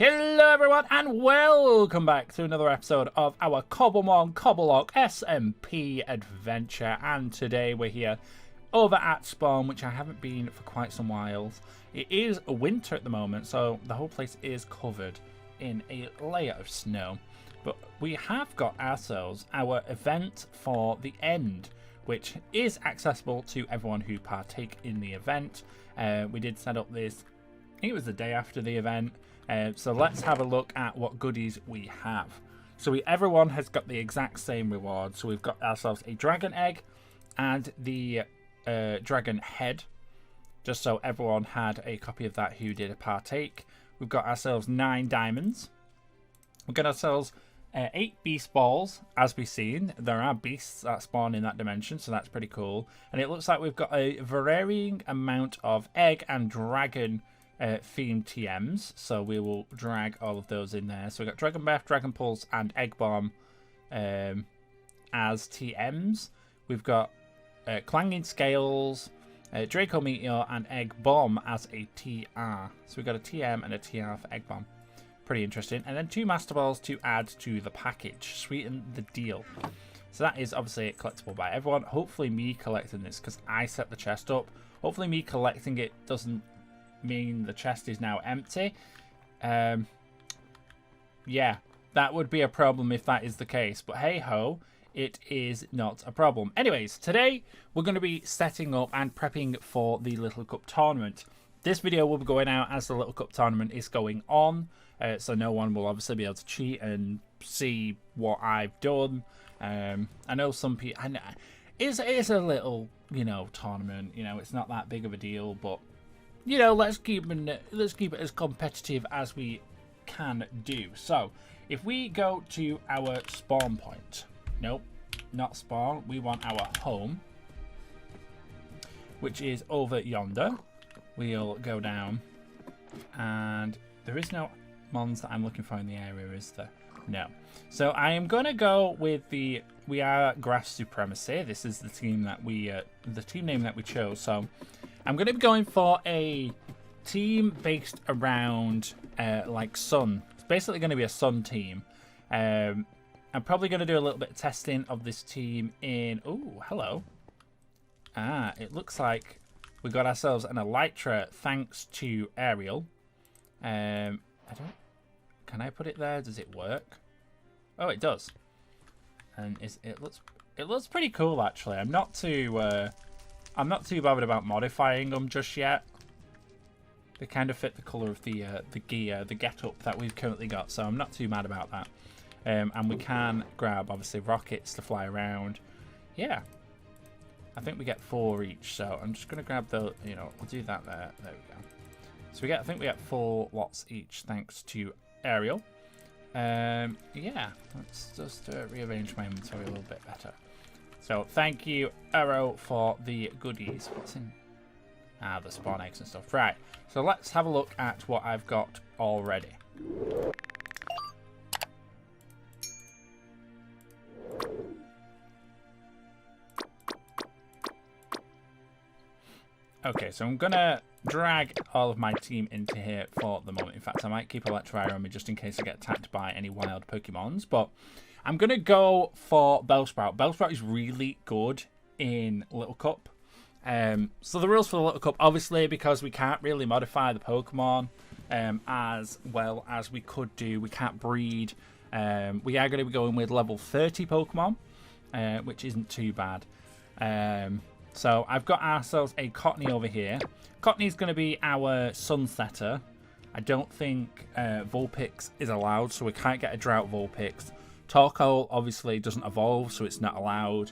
Hello everyone and welcome back to another episode of our Cobblemon Cobblelocke SMP adventure, and today we're here over at spawn, which I haven't been for quite some while. It is winter at the moment, so the whole place is covered in a layer of snow, but we have got ourselves our event for the end, which is accessible to everyone who partake in the event. We did set up this, I think it was the day after the event. So let's have a look at what goodies we have. So everyone has got the exact same reward. So we've got ourselves a dragon egg and the dragon head, just so everyone had a copy of that who did partake. We've got ourselves 9 diamonds. We've got ourselves 8 beast balls. As we've seen, there are beasts that spawn in that dimension, so that's pretty cool. And it looks like we've got a varying amount of egg and dragon themed TMs, so we will drag all of those in there. So we've got Dragon Breath, Dragon Pulse, and Egg Bomb as TMs. We've got Clanging Scales, Draco Meteor, and Egg Bomb as a TR. So we've got a TM and a TR for Egg Bomb. Pretty interesting. And then 2 Master Balls to add to the package. Sweeten the deal. So that is obviously collectible by everyone. Hopefully me collecting this, because I set the chest up. Hopefully me collecting it doesn't mean the chest is now empty. Yeah, that would be a problem if that is the case, but hey ho, it is not a problem. Anyways, today we're going to be setting up and prepping for the Little Cup tournament. This video will be going out as the Little Cup tournament is going on, so no one will obviously be able to cheat and see what I've done. I know some people, it is a little, tournament, it's not that big of a deal, but let's keep it as competitive as we can do. So, if we go to our spawn point, nope, not spawn. We want our home, which is over yonder. We'll go down, and there is no mons that I'm looking for in the area, is there? No. So I am gonna go with we are Grass Supremacy. This is the team that the team name that we chose. So I'm going to be going for a team based around like sun. It's basically going to be a sun team. I'm probably going to do a little bit of testing of this team in... Oh, hello. It looks like we got ourselves an Elytra thanks to Ariel. Can I put it there? Does it work? Oh, it does. And it looks pretty cool, actually. I'm not too bothered about modifying them just yet. They kind of fit the colour of the gear, the get-up that we've currently got, so I'm not too mad about that. And we can grab, obviously, rockets to fly around. Yeah. I think we get 4 each, so I'm just going to grab the, we'll do that there. There we go. So I think we get 4 lots each, thanks to Ariel. Yeah, let's just rearrange my inventory a little bit better. So thank you, Arrow, for the goodies. What's in? The spawn eggs and stuff. Right, so let's have a look at what I've got already. Okay, so I'm gonna drag all of my team into here for the moment. In fact, I might keep Electrovire on me just in case I get attacked by any wild Pokemons, but I'm going to go for Bellsprout. Bellsprout is really good in Little Cup. So the rules for the Little Cup, obviously, because we can't really modify the Pokemon as well as we could do. We can't breed. We are going to be going with level 30 Pokemon, which isn't too bad. So I've got ourselves a Cottony over here. Cottony is going to be our Sunsetter. I don't think Vulpix is allowed, so we can't get a Drought Vulpix. Torkoal obviously doesn't evolve, so it's not allowed.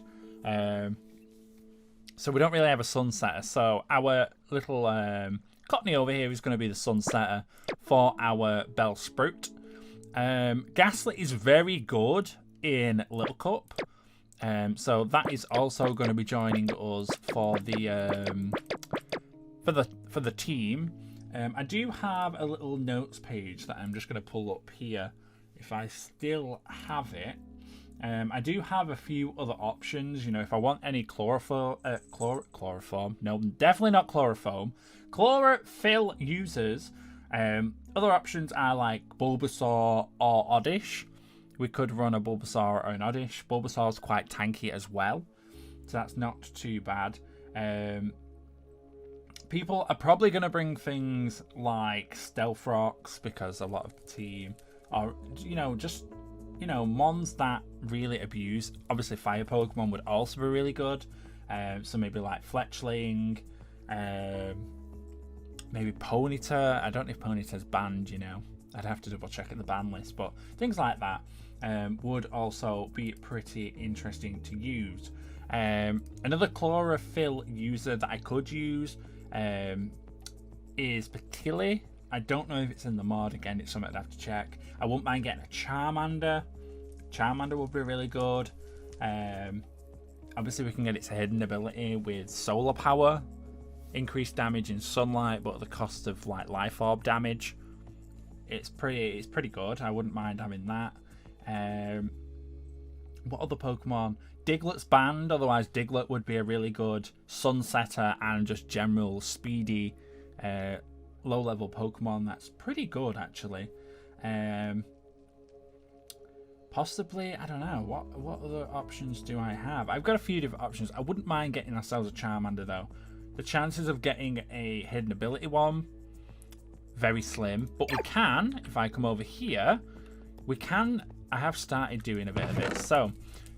So we don't really have a Sunsetter. So our little Cottony over here is going to be the Sunsetter for our Bellsprout. Gaslit is very good in Little Cup. So that is also going to be joining us for the team. I do have a little notes page that I'm just going to pull up here if I still have it. I do have a few other options. If I want any chloroform, no, definitely not chloroform. Chlorophyll users, Other options are like Bulbasaur or Oddish. We could run a Bulbasaur or an Oddish. Bulbasaur's quite tanky as well, so that's not too bad. People are probably going to bring things like Stealth Rocks because a lot of the team are, just, mons that really abuse. Obviously, Fire Pokemon would also be really good. So maybe like Fletchling, maybe Ponyta. I don't know if Ponyta's banned, I'd have to double check at the ban list, but things like that would also be pretty interesting to use. Another Chlorophyll user that I could use is Patilli. I don't know if it's in the mod. Again, it's something I'd have to check. I wouldn't mind getting a Charmander. Charmander would be really good. Obviously, we can get its hidden ability with Solar Power. Increased damage in sunlight, but at the cost of like Life Orb damage. It's pretty good. I wouldn't mind having that. What other Pokemon? Diglett's banned, otherwise Diglett would be a really good Sunsetter and just general speedy low-level Pokemon. That's pretty good, actually. Possibly, I don't know. What other options do I have? I've got a few different options. I wouldn't mind getting ourselves a Charmander, though. The chances of getting a hidden ability one, very slim. But we can, if I come over here, I have started doing a bit of it. So,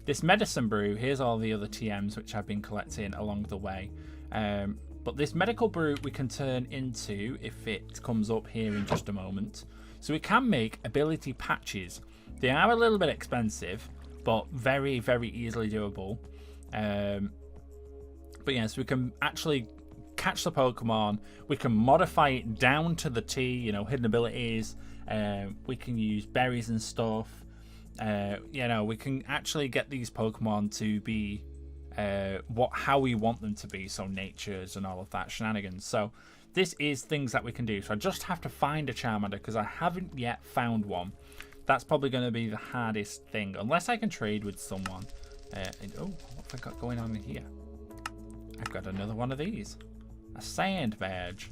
this Medicine Brew, here's all the other TMs which I've been collecting along the way. But this Medical Brew we can turn into, if it comes up here in just a moment. So we can make ability patches. They are a little bit expensive, but very, very easily doable. But yeah, so we can actually catch the Pokemon. We can modify it down to the T, hidden abilities. We can use berries and stuff. We can actually get these Pokemon to be how we want them to be, so natures and all of that shenanigans. So this is things that we can do. So I just have to find a Charmander because I haven't yet found one. That's probably going to be the hardest thing, unless I can trade with someone. What have I got going on in here? I've got another one of these, a sand badge.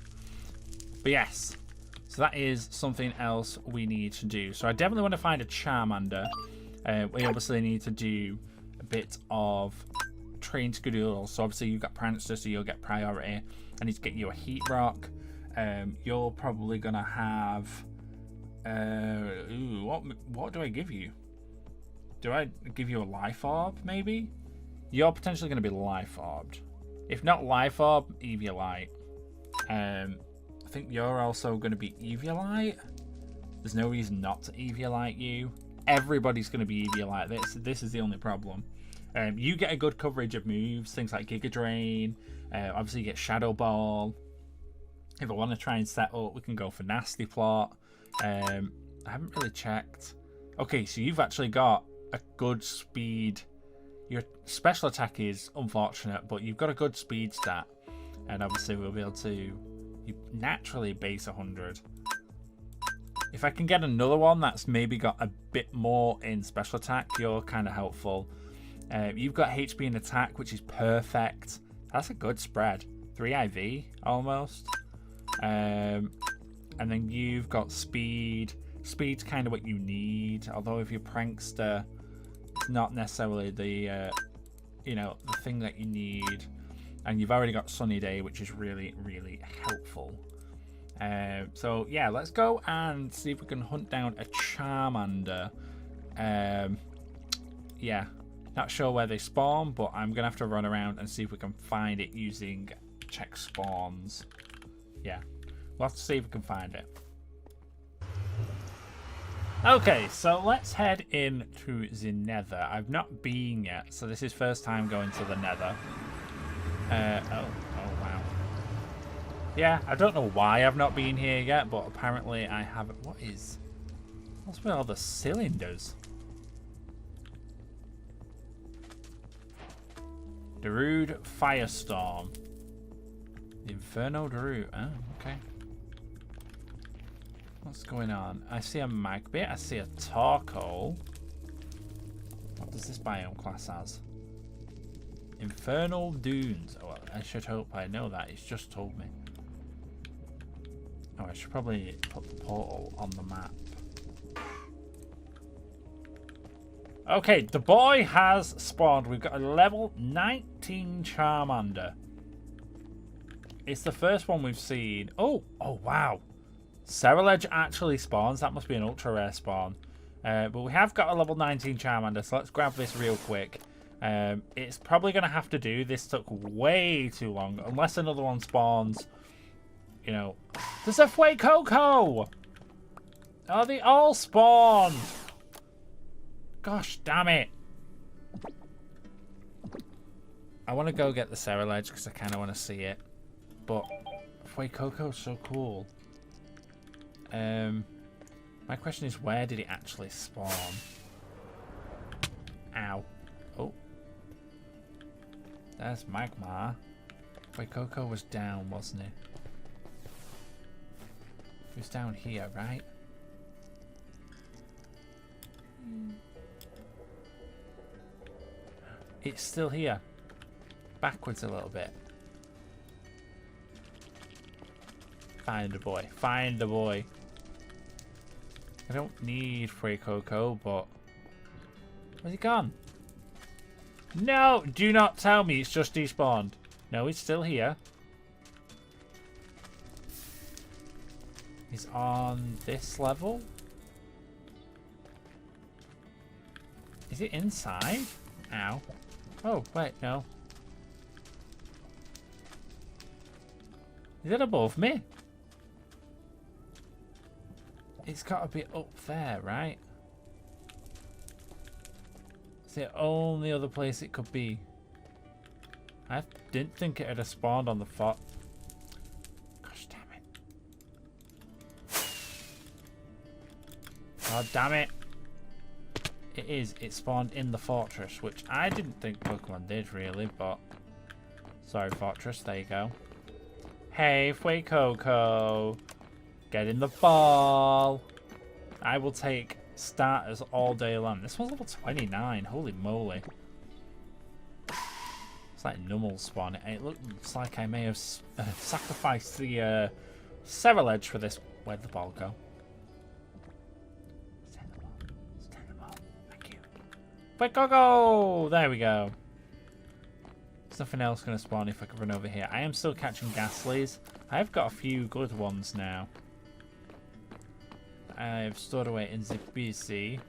But yes, so that is something else we need to do. So I definitely want to find a Charmander. We obviously need to do a bit of train schedule. So obviously you've got Prancer, so you'll get priority. I need to get you a Heat Rock. You're probably gonna have what do I give you? Do I give you a Life Orb, maybe? You're potentially going to be Life Orbed. If not Life Orb, Eviolite. I think you're also going to be Eviolite. There's no reason not to Eviolite you. Everybody's going to be Eviolite. This is the only problem. You get a good coverage of moves, things like Giga Drain. Obviously, you get Shadow Ball. If I want to try and set up, we can go for Nasty Plot. I haven't really checked. Okay, so you've actually got a good speed. Your special attack is unfortunate, but you've got a good speed stat. And obviously we'll be able to naturally base 100. If I can get another one that's maybe got a bit more in special attack, you're kind of helpful. You've got HP and attack, which is perfect. That's a good spread. 3 IV almost. And then you've got speed. Speed's kind of what you need. Although if you're Prankster, it's not necessarily the the thing that you need. And you've already got Sunny Day, which is really, really helpful. So yeah, let's go and see if we can hunt down a Charmander. Yeah, not sure where they spawn, but I'm gonna have to run around and see if we can find it using check spawns. Yeah, we'll have to see if we can find it. Okay, so let's head into the Nether. I've not been yet, so this is first time going to the Nether. Oh wow. Yeah, I don't know why I've not been here yet, but apparently I haven't. What's with all the cylinders? Darude Firestorm. Inferno Darude. Oh, okay. What's going on? I see a Magby. I see a Torkoal. What does this biome class as? Infernal Dunes. Oh, well, I should hope I know that. It's just told me. Oh, I should probably put the portal on the map. Okay, the boy has spawned. We've got a level 19 Charmander. It's the first one we've seen. Oh, wow. Ceruledge actually spawns. That must be an ultra rare spawn. But we have got a level 19 Charmander, so let's grab this real quick. It's probably going to have to do. This took way too long. Unless another one spawns. You know. There's a Fuecoco! Oh, they all spawned! Gosh damn it. I want to go get the Ceruledge because I kind of want to see it. But Fuecoco's so cool. My question is, where did it actually spawn? Ow. Oh. There's Magmar. Fuecoco was down, wasn't it? He was down here, right? It's still here. Backwards a little bit. Find the boy. Find the boy. I don't need Fuecoco, but... Where's he gone? No! Do not tell me it's just despawned. No, he's still here. He's on this level? Is it inside? Ow. Oh, wait, no. Is it above me? It's got to be up there, right? It's the only other place it could be. I didn't think it had spawned on the fort. Gosh damn it. Oh, damn it. It is. It spawned in the fortress, which I didn't think Pokemon did, really, but... Sorry, fortress. There you go. Hey, Fuecoco. Get in the ball. I will take starters all day long. This one's level 29. Holy moly. It's like Nummel spawn. It looks like I may have sacrificed the Ceruledge for this. Where'd the ball go? Fuecoco! There we go. There's nothing else going to spawn if I can run over here. I am still catching Ghastlies. I've got a few good ones now. I've stored away in the BC.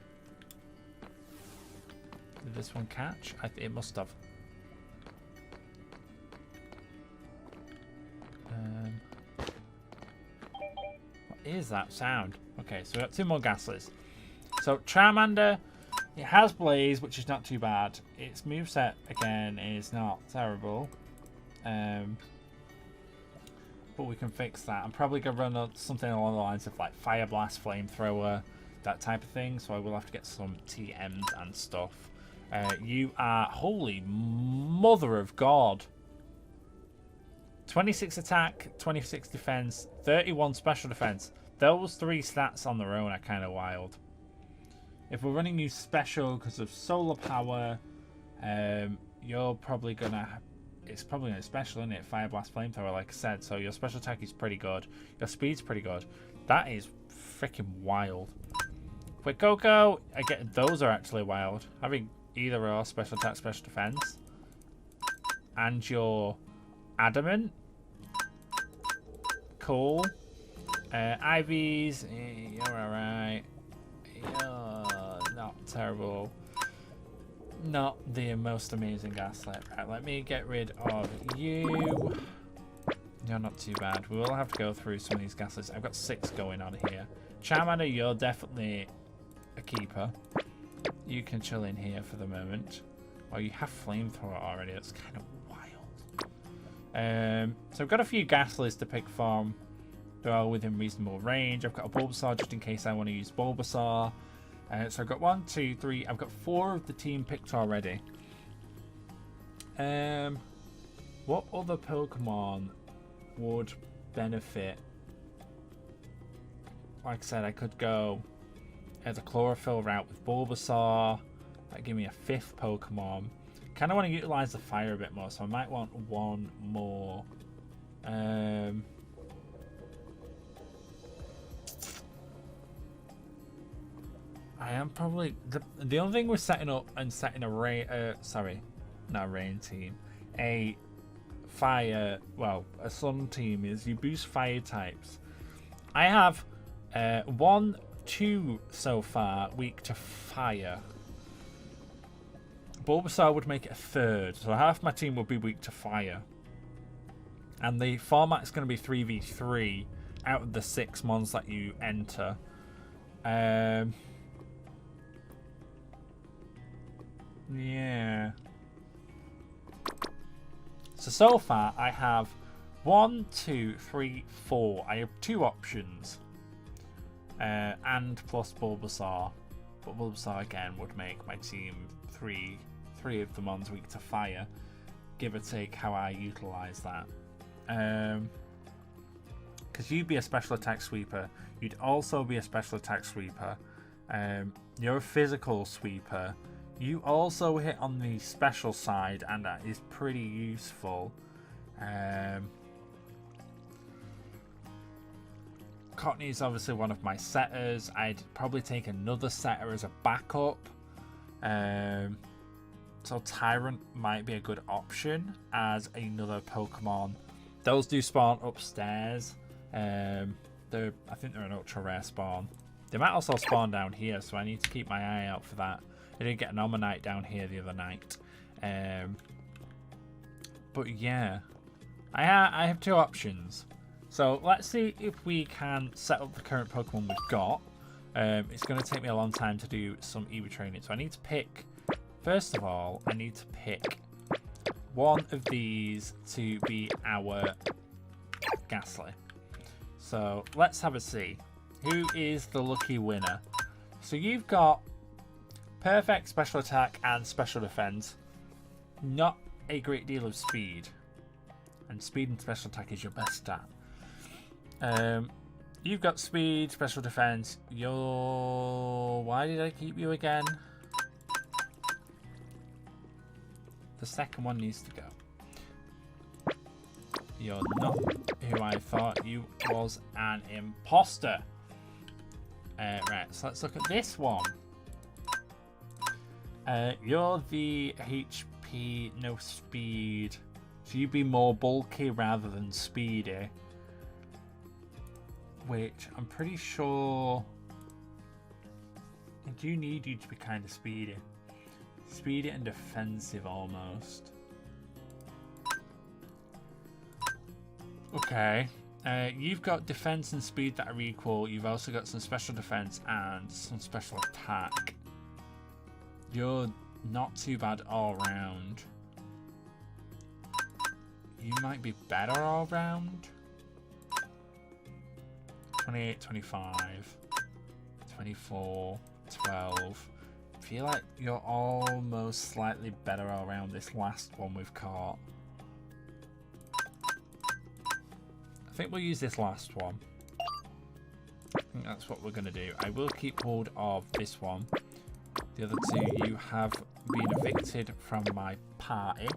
Did this one catch? It must have. What is that sound? Okay, so we've got two more Ghastlies. So Charmander... It has Blaze, which is not too bad. Its moveset, again, is not terrible. But we can fix that. I'm probably going to run something along the lines of like Fire Blast, Flamethrower, that type of thing. So I will have to get some TMs and stuff. You are... Holy mother of God. 26 attack, 26 defense, 31 special defense. Those three stats on their own are kind of wild. If we're running you special because of solar power, you're probably gonna... It's probably gonna be special, isn't it? Fire Blast, Flamethrower, like I said. So your special attack is pretty good. Your speed's pretty good. That is freaking wild. Fuecoco, I get those are actually wild. Having either or special attack, special defense, and your adamant. Cool. Ivies, you're alright. Not terrible. Not the most amazing Gaslight. Right, let me get rid of you. You're not too bad. We will have to go through some of these Gaslights. I've got 6 going on here. Charmander, you're definitely a keeper. You can chill in here for the moment. Oh, you have Flamethrower already. That's kind of wild. So I've got a few Gaslights to pick from. They're all within reasonable range. I've got a Bulbasaur just in case I want to use Bulbasaur. So I've got 1, 2, 3. I've got 4 of the team picked already. What other Pokemon would benefit? Like I said, I could go the Chlorophyll route with Bulbasaur. That'd give me a 5th Pokemon. Kind of want to utilize the fire a bit more, so I might want 1 more. I am probably the only thing with setting up and setting a rain. Sorry, not a rain team. A fire. Well, a sun team is you boost fire types. I have 1, 2 so far weak to fire. Bulbasaur would make it a third, so half my team would be weak to fire. And the format's going to be 3v3 out of the 6 mons that you enter. Yeah. So far, I have 1, 2, 3, 4. I have 2 options. And plus Bulbasaur. But Bulbasaur again would make my team 3 of the mons weak to fire. Give or take how I utilise that. Because you'd be a special attack sweeper. You'd also be a special attack sweeper. You're a physical sweeper. You also hit on the special side, and that is pretty useful. Cockney is obviously one of my setters. I'd probably take another setter as a backup. So Tyrant might be a good option as another Pokemon. Those do spawn upstairs. I think they're an ultra rare spawn. They might also spawn down here, so I need to keep my eye out for that. I did get an Omanyte down here the other night. But yeah, I have 2 options. So let's see if we can set up the current Pokemon we've got. It's going to take me a long time to do some EV training. So I need to pick, first of all, I need to pick one of these to be our Ghastly. So let's have a see. Who is the lucky winner? So you've got perfect special attack and special defense. Not a great deal of speed. And speed and special attack is your best stat. You've got speed, special defense. Why did I keep you again? The second one needs to go. You're not who I thought you was, an imposter. Right, so let's look at this one. You're the HP, no speed. So you'd be more bulky rather than speedy. Which I'm pretty sure I do need you to be kind of speedy. Speedy and defensive almost. Okay. You've got defense and speed that are equal. You've also got some special defense and some special attack. You're not too bad all round. You might be better all round. 28, 25, 24, 12. I feel like you're almost slightly better all around this last one we've caught. I think we'll use this last one. I think that's what we're going to do. I will keep hold of this one. The other 2, you have been evicted from my party.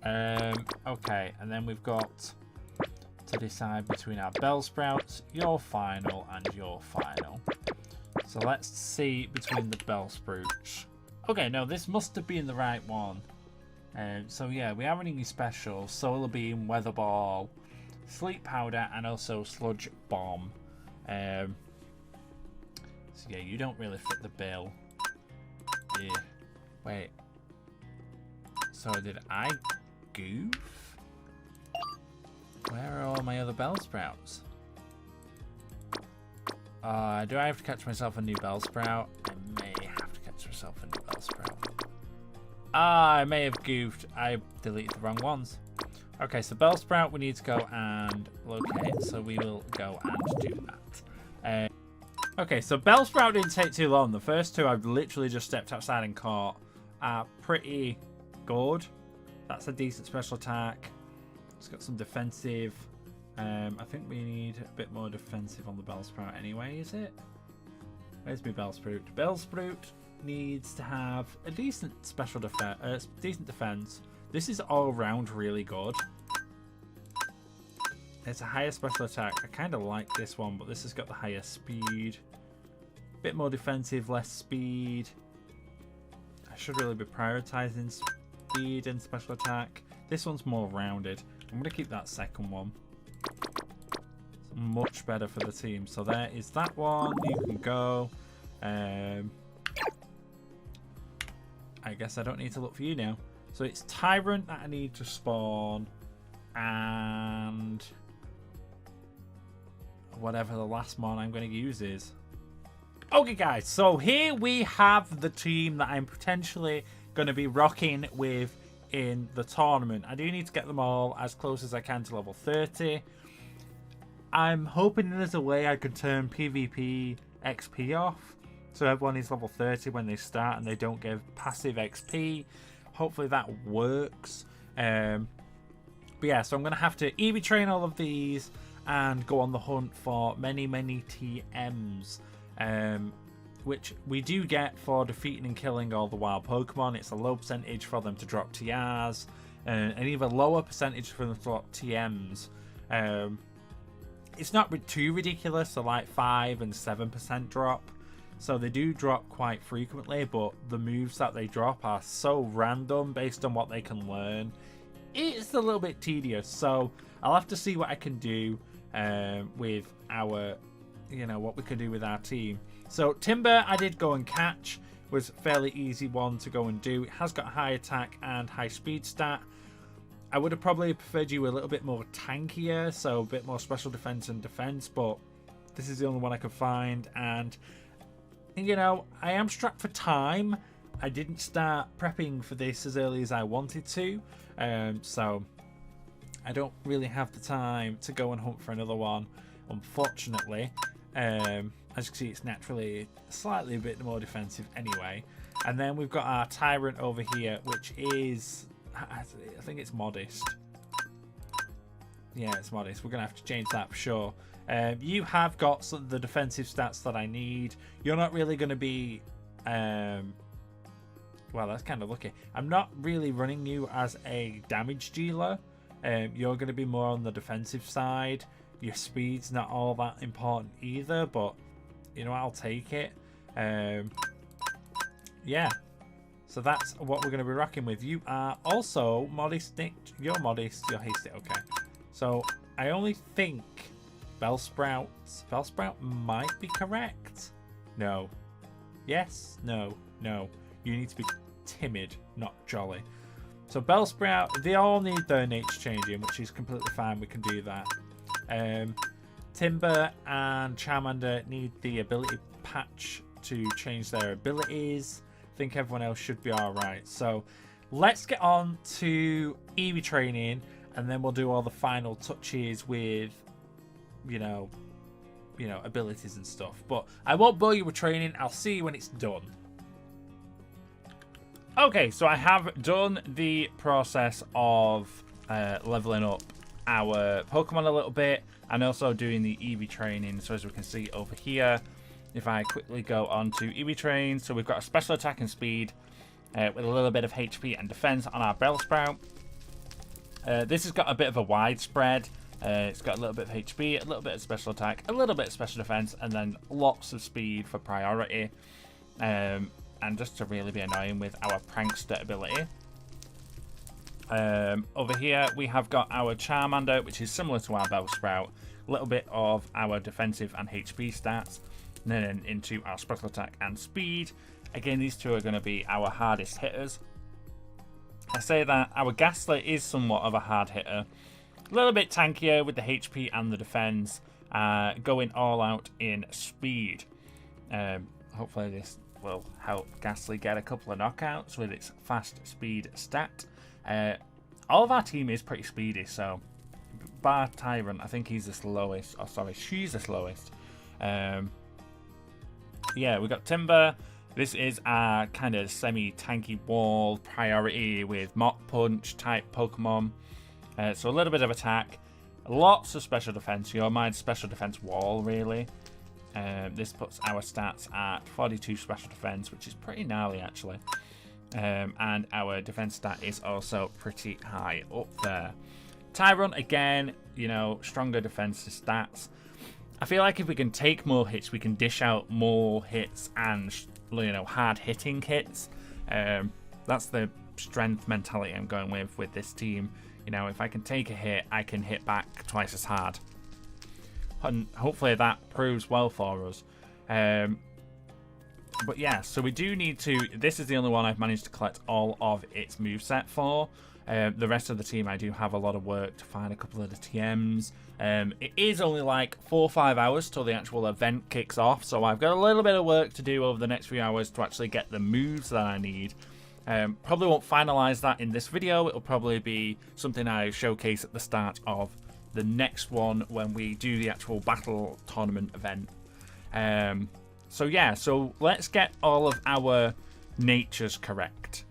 Okay, and then we've got to decide between our Bellsprouts, your final, and your final. So let's see between the Bellsprouts. Okay, no, this must have been the right one. So yeah, we are running a special Solar Beam, Weather Ball, Sleep Powder, and also Sludge Bomb. So yeah, you don't really fit the bill. Yeah. Wait. So did I goof? Where are all my other Bellsprouts? Do I have to catch myself a new Bellsprout? I may have to catch myself a new Bellsprout. I may have goofed. I deleted the wrong ones. Okay, so Bellsprout we need to go and locate, so we will go and do that. Okay, so Bellsprout didn't take too long. The first 2 I've literally just stepped outside and caught are pretty good. That's a decent special attack. It's got some defensive. I think we need a bit more defensive on the Bellsprout anyway, is it? Where's my Bellsprout? Bellsprout needs to have a decent special defense, decent defense. This is all round really good. It's a higher special attack. I kind of like this one, but this has got the higher speed. Bit more defensive, less speed. I should really be prioritizing speed and special attack. This one's more rounded. I'm going to keep that second one. It's much better for the team. So there is that one. You can go. I guess I don't need to look for you now. So it's Tyrant that I need to spawn. And whatever the last one I'm going to use is. Okay, guys. So here we have the team that I'm potentially going to be rocking with in the tournament. I do need to get them all as close as I can to level 30. I'm hoping there's a way I could turn PvP XP off, so everyone is level 30 when they start and they don't give passive XP. Hopefully that works. But yeah, so I'm going to have to EV train all of these and go on the hunt for many TMs. Which we do get for defeating and killing all the wild Pokemon. It's a low percentage for them to drop TRs, and even lower percentage for them to drop TMs. It's not too ridiculous, so like 5 and 7% drop. So they do drop quite frequently, but the moves that they drop are so random based on what they can learn. It's a little bit tedious, so I'll have to see what I can do with our, what we can do with our team. So Timber, I did go and catch. Was a fairly easy one to go and do. It has got high attack and high speed stat. I would have probably preferred you a little bit more tankier, so a bit more special defense and defense, but this is the only one I could find. And, I am strapped for time. I didn't start prepping for this as early as I wanted to, so I don't really have the time to go and hunt for another one, unfortunately. As you can see, it's naturally slightly a bit more defensive anyway. And then we've got our Tyrant over here, which is, I think it's modest. Yeah, it's modest. We're going to have to change that for sure. You have got the defensive stats that I need. You're not really going to be... well, that's kind of lucky. I'm not really running you as a damage dealer. You're going to be more on the defensive side. Your speed's not all that important either, but I'll take it. Yeah, so that's what we're going to be rocking with. You are also modest. You're modest. You're hasty. Okay, so I only think Bellsprout might be correct. No. Yes. No. You need to be timid, not jolly. So Bellsprout, they all need their nature changing, which is completely fine. We can do that. Timber and Charmander need the ability patch to change their abilities. I think everyone else should be alright. So let's get on to EV training, and then we'll do all the final touches with, abilities and stuff. But I won't bore you with training. I'll see you when it's done. Okay, so I have done the process of leveling up our Pokemon a little bit, and also doing the EV training. So as we can see over here, if I quickly go on to EV train, so we've got a special attack and speed with a little bit of HP and defense on our Bellsprout. This has got a bit of a widespread. It's got a little bit of HP, a little bit of special attack, a little bit of special defense, and then lots of speed for priority. And just to really be annoying with our Prankster ability. Over here we have got our Charmander, which is similar to our Bellsprout. A little bit of our defensive and HP stats, and then into our special attack and speed. Again, these two are going to be our hardest hitters. I say that our Ghastly is somewhat of a hard hitter. A little bit tankier with the HP and the defense, going all out in speed. Hopefully this will help Ghastly get a couple of knockouts with its fast speed stat. All of our team is pretty speedy, so bar Tyrant, I think he's the slowest. Oh, sorry, she's the slowest. Yeah, we got Timber. This is our kind of semi-tanky wall priority with Mach Punch type Pokemon. So a little bit of attack, lots of special defense. Your mind special defense wall, really. This puts our stats at 42 special defense, which is pretty gnarly actually. And our defense stat is also pretty high up there. Tyrant, again, stronger defensive stats. I feel like if we can take more hits, we can dish out more hits and, you know, hard-hitting hits. That's the strength mentality I'm going with this team. You know, if I can take a hit, I can hit back twice as hard. And hopefully that proves well for us. But yeah, so we do need to... This is the only one I've managed to collect all of its moveset for. The rest of the team, I do have a lot of work to find a couple of the TMs. It is only like 4 or 5 hours till the actual event kicks off, so I've got a little bit of work to do over the next few hours to actually get the moves that I need. Probably won't finalize that in this video. It'll probably be something I showcase at the start of the next one when we do the actual battle tournament event. So yeah, so let's get all of our natures correct.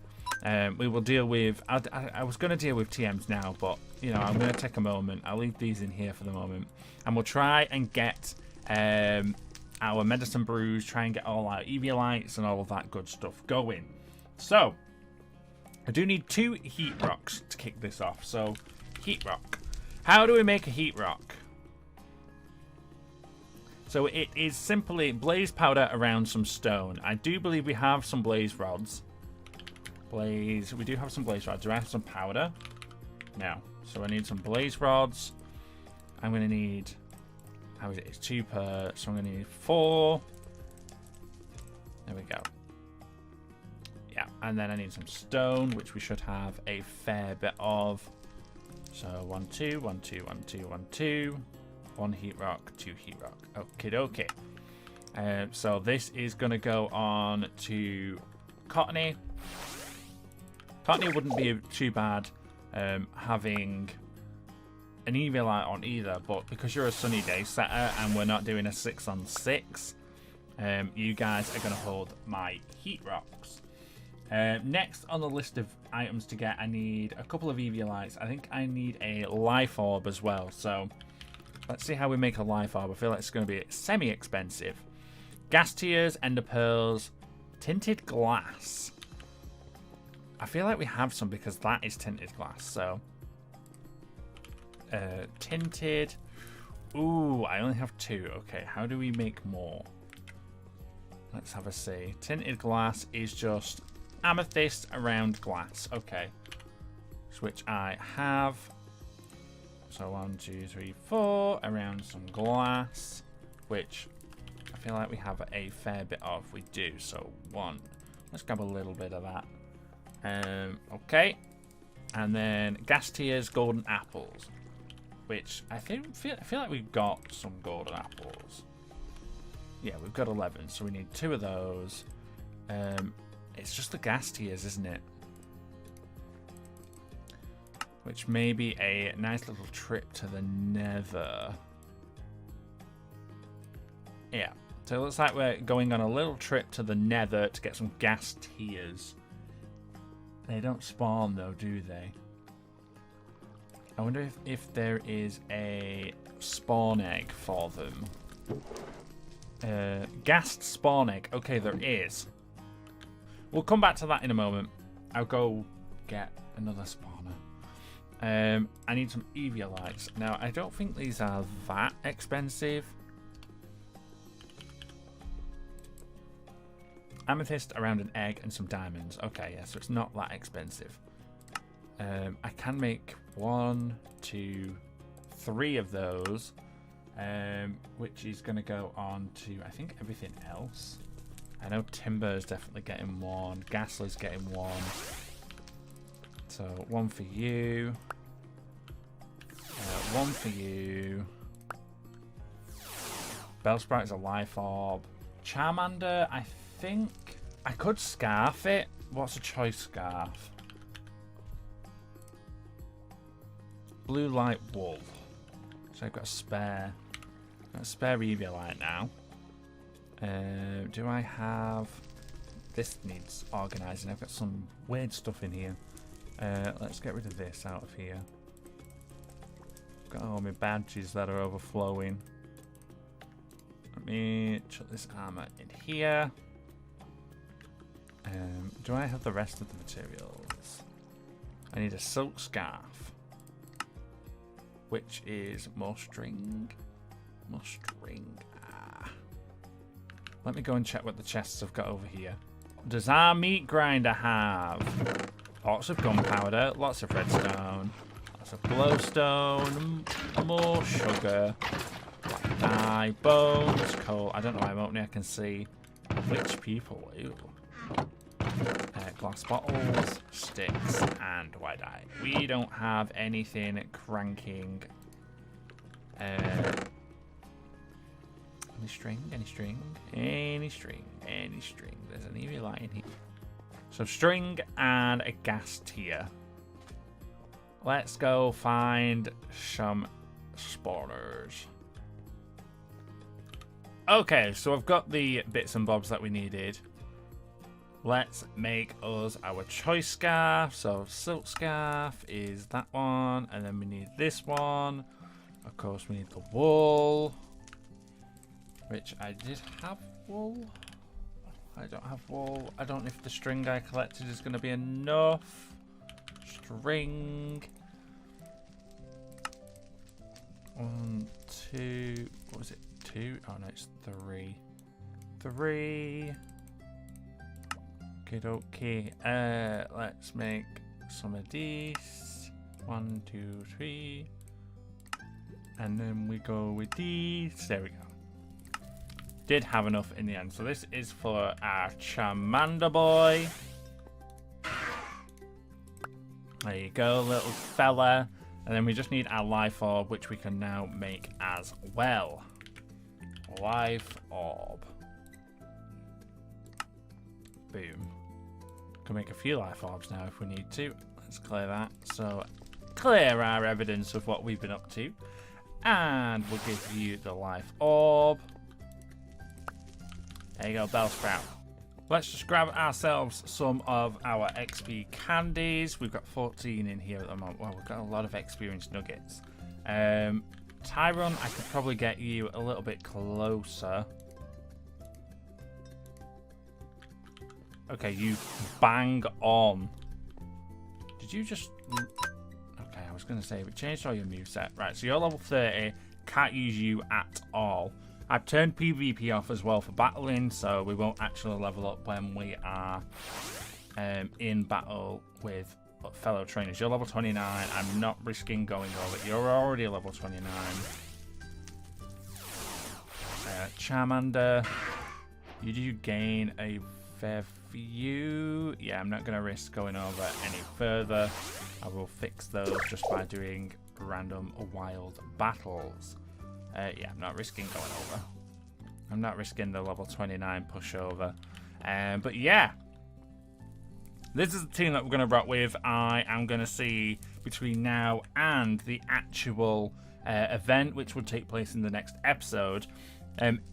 We will deal with... I was going to deal with TMs now, but, you know, I'm going to take a moment. I'll leave these in here for the moment. And we'll try and get our medicine brews, try and get all our Eviolites and all of that good stuff going. So, I do need 2 heat rocks to kick this off. So, heat rock. How do we make a heat rock? So, it is simply blaze powder around some stone. I do believe we have some blaze rods. We do have some blaze rods. Do I have some powder? No. So I need some blaze rods. I'm going to need... How is it? It's 2 per... So I'm going to need 4. There we go. Yeah. And then I need some stone, which we should have a fair bit of. So 1, 2, 1, 2, 1, 2, 1, 2. 1 heat rock, 2 heat rock. Okie dokie. So this is going to go on to Cottony. Cottony wouldn't be too bad having an Eviolite on either, but because you're a sunny day setter and we're not doing a 6-on-6, you guys are going to hold my heat rocks. Next on the list of items to get, I need a couple of Eviolites. I think I need a life orb as well, so let's see how we make a life orb. I feel like it's going to be semi-expensive. Gas tears, ender pearls, tinted glass. I feel like we have some because that is tinted glass, so... tinted... Ooh, I only have 2. Okay, how do we make more? Let's have a see. Tinted glass is just amethyst around glass. Okay. Which I have. So 1, 2, 3, 4 around some glass, which I feel like we have a fair bit of. We do. So 1. Let's grab a little bit of that. Okay, and then gas tears, golden apples, which I feel like we've got some golden apples. Yeah, we've got 11, so we need 2 of those. It's just the gas tears, isn't it? Which may be a nice little trip to the Nether. Yeah, so it looks like we're going on a little trip to the Nether to get some gas tears. They don't spawn though, do they? I wonder if there is a spawn egg for them. Gassed spawn egg. Okay, there is. We'll come back to that in a moment. I'll go get another spawner. I need some Eviolites. Now, I don't think these are that expensive. Amethyst around an egg and some diamonds. Okay, yeah, so it's not that expensive. I can make 1, 2, 3 of those, which is going to go on to, I think, everything else. I know Timber is definitely getting 1. Gasly's getting 1. So 1 for you. 1 for you. Bellsprout is a life orb. Charmander, I think I could scarf it. What's a choice scarf? Blue light wool. So I've got a spare Eviolite now. Do I have... This needs organising. I've got some weird stuff in here. Let's get rid of this out of here. Got all my badges that are overflowing. Let me chuck this armour in here. Do I have the rest of the materials? I need a silk scarf, which is more string. More string. Let me go and check what the chests have got over here. Does our meat grinder have lots of gunpowder, lots of redstone, lots of glowstone, more sugar, dye, bones, coal. I don't know why I'm opening. I can see rich people. Ew. Glass bottles, sticks, and white dye. We don't have anything cranking. Any string? Any string? Any string? Any string? There's an EV light in here. So string and a gas tier. Let's go find some spawners. Okay, so I've got the bits and bobs that we needed. Let's make us our choice scarf. So silk scarf is that one, and then we need this one. Of course, we need the wool, which I did have wool. I don't have wool. I don't know if the string I collected is going to be enough. String. 1, 2. What was it? 2? Oh no, it's 3. 3. Okay. Let's make some of these. 1, 2, 3. And then we go with these. There we go. Did have enough in the end. So this is for our Charmander boy. There you go, little fella. And then we just need our life orb, which we can now make as well. Life orb. Boom. Can make a few life orbs now if we need to. Let's clear that. So clear our evidence of what we've been up to. And we'll give you the life orb. There you go, Bellsprout. Let's just grab ourselves some of our XP candies. We've got 14 in here at the moment. Well, we've got a lot of experience nuggets. Tyron, I could probably get you a little bit closer. Okay, you bang on. Did you just... Okay, I was going to say, we changed all your moveset. Right, so you're level 30. Can't use you at all. I've turned PvP off as well for battling, so we won't actually level up when we are in battle with fellow trainers. You're level 29. I'm not risking going over. You're already level 29. Charmander, you do gain a fair few. Yeah, I'm not going to risk going over any further. I will fix those just by doing random wild battles. Yeah, I'm not risking going over. I'm not risking the level 29 pushover. But yeah, this is the team that we're going to rock with. I am going to see between now and the actual event, which will take place in the next episode.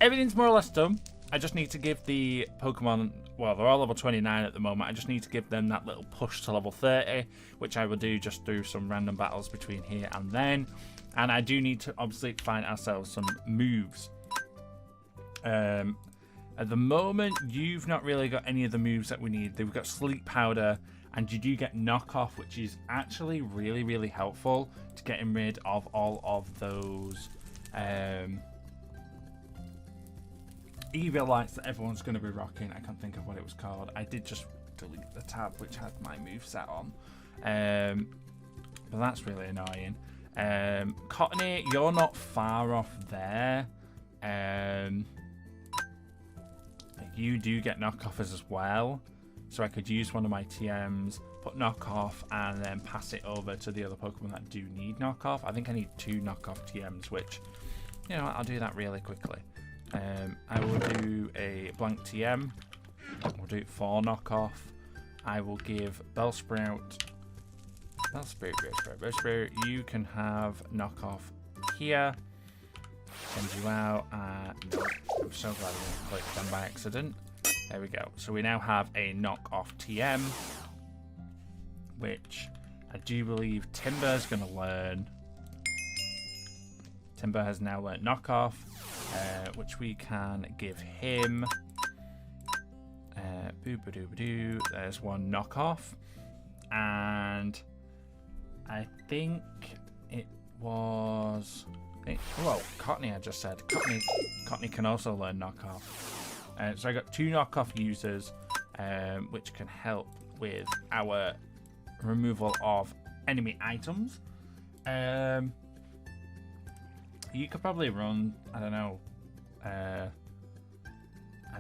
Everything's more or less done. I just need to give the Pokemon, well, they're all level 29 at the moment. I just need to give them that little push to level 30, which I will do just through some random battles between here and then. And I do need to obviously find ourselves some moves. At the moment, you've not really got any of the moves that we need. We've got Sleep Powder, and you do get Knockoff, which is actually really, really helpful to getting rid of all of those evil lights that everyone's going to be rocking. I can't think of what it was called. I did just delete the tab which had my moveset on. But that's really annoying. Cottony, you're not far off there. You do get knockoffs as well, so I could use one of my TMs, put knockoff, and then pass it over to the other Pokemon that do need knockoff. I think I need 2 knockoff TMs, which, you know, I'll do that really quickly. I will do a blank TM. We'll do 4 knockoff. I will give Bellsprout. Bellsprout, you can have knockoff here. Send you out. No, I'm so glad I didn't click them by accident. There we go. So we now have a knockoff TM, which I do believe Timber's going to learn. Timber has now learned knockoff, which we can give him. Boo-ba-doo-ba-doo. There's one knockoff. And I think it was Whoa, Cottony, I just said. Cottony can also learn knockoff. So I got 2 knockoff users, which can help with our removal of enemy items. You could probably run, I don't know. I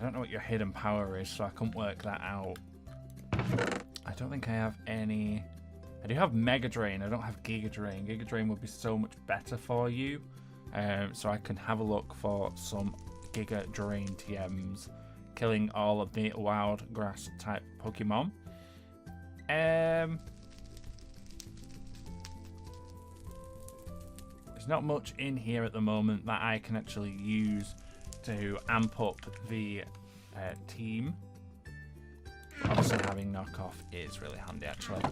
don't know what your hidden power is, so I can't work that out. I don't think I have any. I do have Mega Drain. I don't have Giga Drain. Giga Drain would be so much better for you. So I can have a look for some Giga Drain TMs, killing all of the wild grass type Pokemon. There's not much in here at the moment that I can actually use to amp up the team. Obviously having knockoff is really handy actually.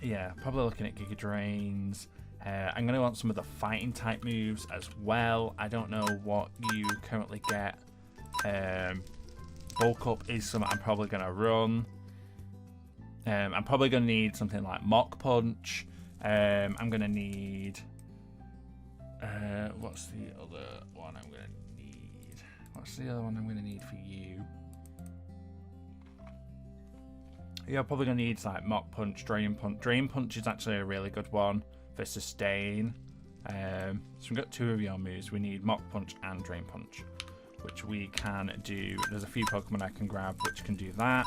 Yeah, probably looking at Giga Drains. I'm going to want some of the fighting type moves as well. I don't know what you currently get. Bulk up is something I'm probably going to run. I'm probably going to need something like Mach Punch. I'm going to need... what's the other one I'm going to need? What's the other one I'm going to need for you? Yeah, I'm probably going to need like Mach Punch, Drain Punch. Drain Punch is actually a really good one for sustain. So we've got 2 of your moves. We need Mach Punch and Drain Punch, which we can do. There's a few Pokemon I can grab which can do that.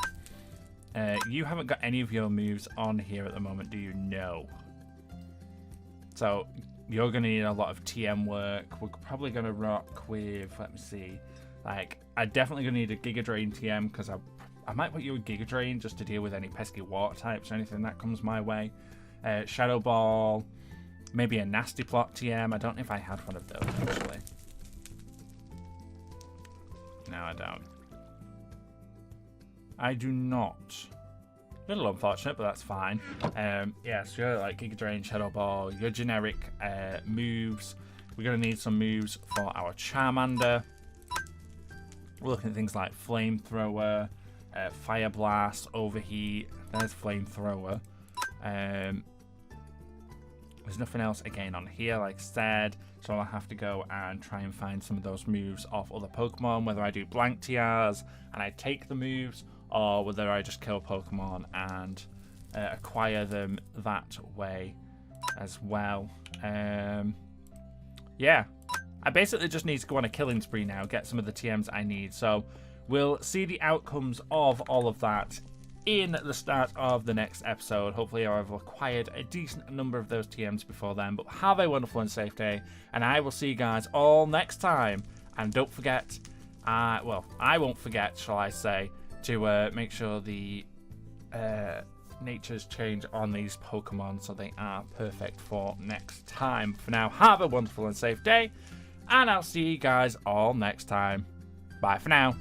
You haven't got any of your moves on here at the moment, do you? No. So you're going to need a lot of TM work. We're probably going to rock with, let me see, like, I'm definitely going to need a Giga Drain TM because I might put you a Giga Drain just to deal with any pesky water types or anything that comes my way. Shadow Ball, maybe a Nasty Plot TM. I don't know if I had one of those actually. No, I don't. I do not. A little unfortunate, but that's fine. Yeah, so you're like Giga Drain, Shadow Ball, your generic moves. We're going to need some moves for our Charmander. We're looking at things like Flamethrower, Fire Blast, Overheat. There's Flamethrower. There's nothing else again on here, like I said, so I'll have to go and try and find some of those moves off other Pokemon, whether I do blank TRs and I take the moves, or whether I just kill Pokemon and acquire them that way as well. Yeah, I basically just need to go on a killing spree now, get some of the TMs I need, so we'll see the outcomes of all of that in the start of the next episode. Hopefully I've acquired a decent number of those TMs before then, but have a wonderful and safe day, and I will see you guys all next time. And don't forget, well, I won't forget, shall I say, to make sure the natures change on these Pokemon so they are perfect for next time. For now, have a wonderful and safe day, and I'll see you guys all next time. Bye for now.